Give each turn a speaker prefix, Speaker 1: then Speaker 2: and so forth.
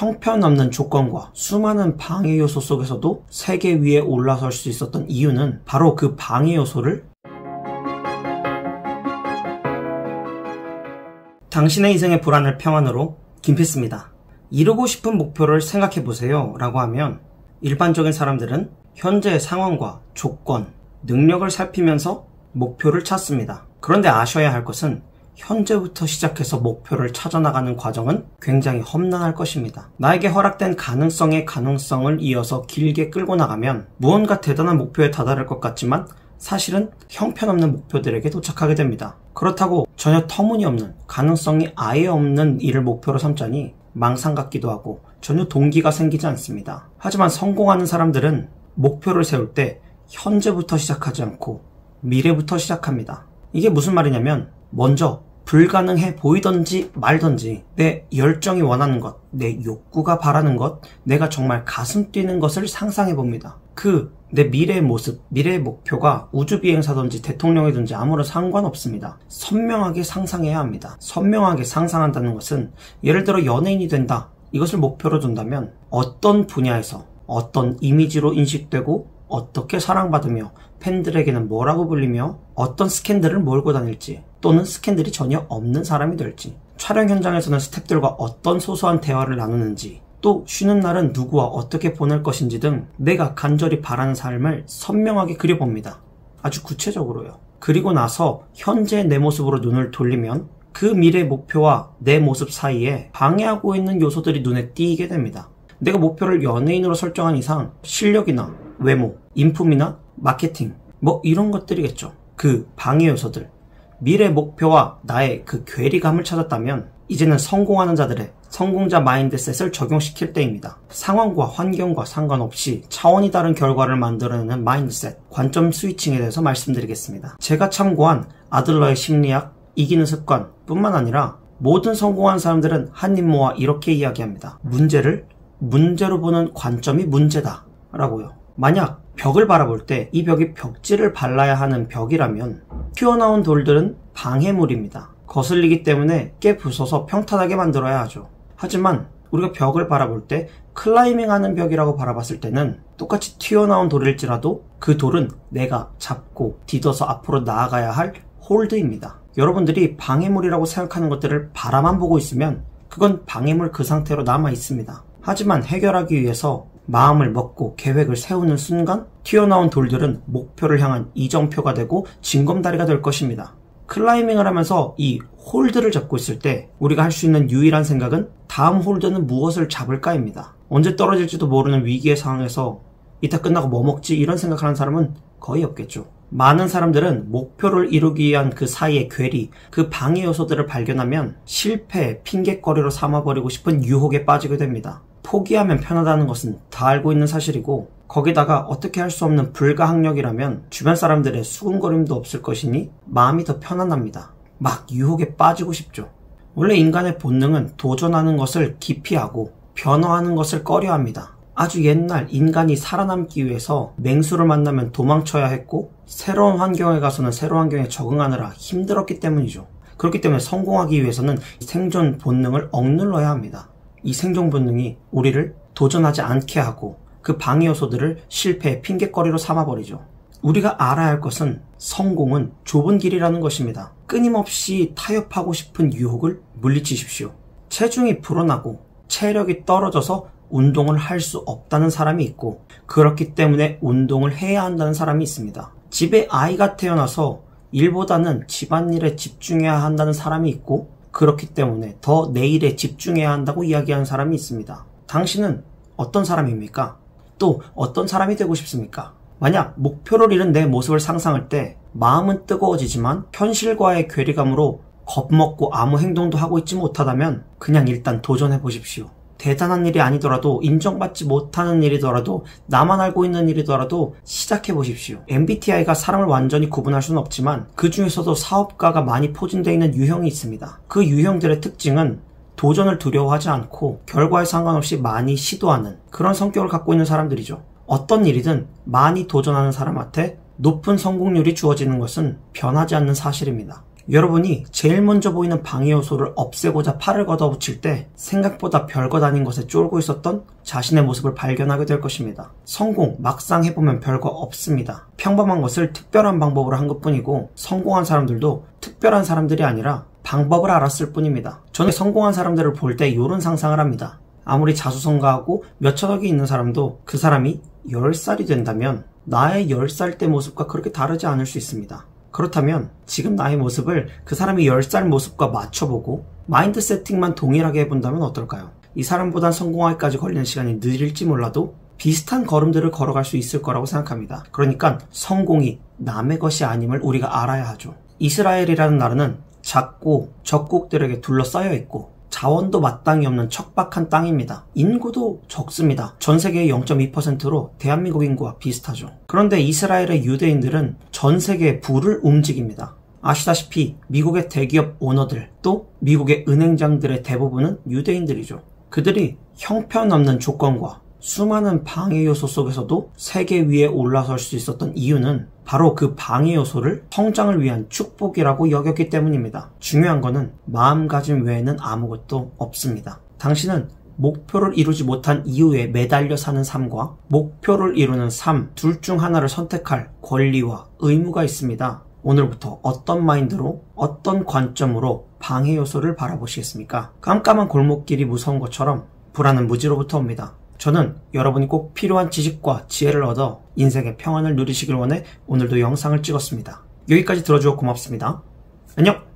Speaker 1: 형편없는 조건과 수많은 방해 요소 속에서도 세계 위에 올라설 수 있었던 이유는 바로 그 방해 요소를 당신의 인생의 불안을 평안으로 김필수입니다. 이루고 싶은 목표를 생각해보세요 라고 하면 일반적인 사람들은 현재의 상황과 조건, 능력을 살피면서 목표를 찾습니다. 그런데 아셔야 할 것은 현재부터 시작해서 목표를 찾아나가는 과정은 굉장히 험난할 것입니다. 나에게 허락된 가능성의 가능성을 이어서 길게 끌고 나가면 무언가 대단한 목표에 다다를 것 같지만 사실은 형편없는 목표들에게 도착하게 됩니다. 그렇다고 전혀 터무니없는, 가능성이 아예 없는 일을 목표로 삼자니 망상 같기도 하고 전혀 동기가 생기지 않습니다. 하지만 성공하는 사람들은 목표를 세울 때 현재부터 시작하지 않고 미래부터 시작합니다. 이게 무슨 말이냐면 먼저 불가능해 보이던지 말던지 내 열정이 원하는 것, 내 욕구가 바라는 것, 내가 정말 가슴 뛰는 것을 상상해 봅니다. 내 미래의 모습, 미래의 목표가 우주비행사든지 대통령이든지 아무런 상관없습니다. 선명하게 상상해야 합니다. 선명하게 상상한다는 것은 예를 들어 연예인이 된다. 이것을 목표로 둔다면 어떤 분야에서 어떤 이미지로 인식되고 어떻게 사랑받으며 팬들에게는 뭐라고 불리며 어떤 스캔들을 몰고 다닐지 또는 스캔들이 전혀 없는 사람이 될지 촬영 현장에서는 스태프들과 어떤 소소한 대화를 나누는지 또 쉬는 날은 누구와 어떻게 보낼 것인지 등 내가 간절히 바라는 삶을 선명하게 그려봅니다. 아주 구체적으로요. 그리고 나서 현재의 내 모습으로 눈을 돌리면 그 미래 목표와 내 모습 사이에 방해하고 있는 요소들이 눈에 띄게 됩니다. 내가 목표를 연예인으로 설정한 이상 실력이나 외모, 인품이나 마케팅 이런 것들이겠죠. 그 방해 요소들. 미래 목표와 나의 그 괴리감을 찾았다면 이제는 성공하는 자들의 성공자 마인드셋을 적용시킬 때입니다. 상황과 환경과 상관없이 차원이 다른 결과를 만들어내는 마인드셋, 관점 스위칭에 대해서 말씀드리겠습니다. 제가 참고한 아들러의 심리학, 이기는 습관 뿐만 아니라 모든 성공한 사람들은 한 입 모아 이렇게 이야기합니다. 문제를 문제로 보는 관점이 문제다 라고요. 만약 벽을 바라볼 때 이 벽이 벽지를 발라야 하는 벽이라면 튀어나온 돌들은 방해물입니다. 거슬리기 때문에 깨부숴서 평탄하게 만들어야 하죠. 하지만 우리가 벽을 바라볼 때 클라이밍하는 벽이라고 바라봤을 때는 똑같이 튀어나온 돌일지라도 그 돌은 내가 잡고 디뎌서 앞으로 나아가야 할 홀드입니다. 여러분들이 방해물이라고 생각하는 것들을 바라만 보고 있으면 그건 방해물 그 상태로 남아 있습니다. 하지만 해결하기 위해서 마음을 먹고 계획을 세우는 순간 튀어나온 돌들은 목표를 향한 이정표가 되고 징검다리가 될 것입니다. 클라이밍을 하면서 이 홀드를 잡고 있을 때 우리가 할 수 있는 유일한 생각은 다음 홀드는 무엇을 잡을까입니다. 언제 떨어질지도 모르는 위기의 상황에서 이따 끝나고 뭐 먹지 이런 생각하는 사람은 거의 없겠죠. 많은 사람들은 목표를 이루기 위한 그 사이의 괴리, 그 방해 요소들을 발견하면 실패의 핑곗거리로 삼아버리고 싶은 유혹에 빠지게 됩니다. 포기하면 편하다는 것은 다 알고 있는 사실이고 거기다가 어떻게 할 수 없는 불가항력이라면 주변 사람들의 수군거림도 없을 것이니 마음이 더 편안합니다. 막 유혹에 빠지고 싶죠. 원래 인간의 본능은 도전하는 것을 기피하고 변화하는 것을 꺼려합니다. 아주 옛날 인간이 살아남기 위해서 맹수를 만나면 도망쳐야 했고 새로운 환경에 가서는 새로운 환경에 적응하느라 힘들었기 때문이죠. 그렇기 때문에 성공하기 위해서는 생존 본능을 억눌러야 합니다. 이 생존 본능이 우리를 도전하지 않게 하고 그 방해 요소들을 실패의 핑곗거리로 삼아버리죠. 우리가 알아야 할 것은 성공은 좁은 길이라는 것입니다. 끊임없이 타협하고 싶은 유혹을 물리치십시오. 체중이 불어나고 체력이 떨어져서 운동을 할 수 없다는 사람이 있고 그렇기 때문에 운동을 해야 한다는 사람이 있습니다. 집에 아이가 태어나서 일보다는 집안일에 집중해야 한다는 사람이 있고 그렇기 때문에 더 내 일에 집중해야 한다고 이야기하는 사람이 있습니다. 당신은 어떤 사람입니까? 또 어떤 사람이 되고 싶습니까? 만약 목표를 잃은 내 모습을 상상할 때 마음은 뜨거워지지만 현실과의 괴리감으로 겁먹고 아무 행동도 하고 있지 못하다면 그냥 일단 도전해 보십시오. 대단한 일이 아니더라도 인정받지 못하는 일이더라도 나만 알고 있는 일이더라도 시작해 보십시오. MBTI가 사람을 완전히 구분할 수는 없지만 그 중에서도 사업가가 많이 포진되어 있는 유형이 있습니다. 그 유형들의 특징은 도전을 두려워하지 않고 결과에 상관없이 많이 시도하는 그런 성격을 갖고 있는 사람들이죠. 어떤 일이든 많이 도전하는 사람한테 높은 성공률이 주어지는 것은 변하지 않는 사실입니다. 여러분이 제일 먼저 보이는 방해 요소를 없애고자 팔을 걷어붙일 때 생각보다 별것 아닌 것에 쫄고 있었던 자신의 모습을 발견하게 될 것입니다. 성공 막상 해보면 별거 없습니다. 평범한 것을 특별한 방법으로 한 것뿐이고 성공한 사람들도 특별한 사람들이 아니라 방법을 알았을 뿐입니다. 저는 성공한 사람들을 볼 때 이런 상상을 합니다. 아무리 자수성가하고 몇천억이 있는 사람도 그 사람이 10살이 된다면 나의 10살 때 모습과 그렇게 다르지 않을 수 있습니다. 그렇다면 지금 나의 모습을 그 사람이 10살 모습과 맞춰보고 마인드 세팅만 동일하게 해본다면 어떨까요? 이 사람보단 성공하기까지 걸리는 시간이 느릴지 몰라도 비슷한 걸음들을 걸어갈 수 있을 거라고 생각합니다. 그러니까 성공이 남의 것이 아님을 우리가 알아야 하죠. 이스라엘이라는 나라는 작고 적국들에게 둘러싸여 있고 자원도 마땅히 없는 척박한 땅입니다. 인구도 적습니다. 전 세계의 0.2%로 대한민국 인구와 비슷하죠. 그런데 이스라엘의 유대인들은 전 세계의 부를 움직입니다. 아시다시피 미국의 대기업 오너들 또 미국의 은행장들의 대부분은 유대인들이죠. 그들이 형편없는 조건과 수많은 방해 요소 속에서도 세계 위에 올라설 수 있었던 이유는 바로 그 방해 요소를 성장을 위한 축복이라고 여겼기 때문입니다. 중요한 거는 마음가짐 외에는 아무것도 없습니다. 당신은 목표를 이루지 못한 이유에 매달려 사는 삶과 목표를 이루는 삶 둘 중 하나를 선택할 권리와 의무가 있습니다. 오늘부터 어떤 마인드로 어떤 관점으로 방해 요소를 바라보시겠습니까? 깜깜한 골목길이 무서운 것처럼 불안은 무지로부터 옵니다. 저는 여러분이 꼭 필요한 지식과 지혜를 얻어 인생의 평안을 누리시길 원해 오늘도 영상을 찍었습니다. 여기까지 들어주어 고맙습니다. 안녕!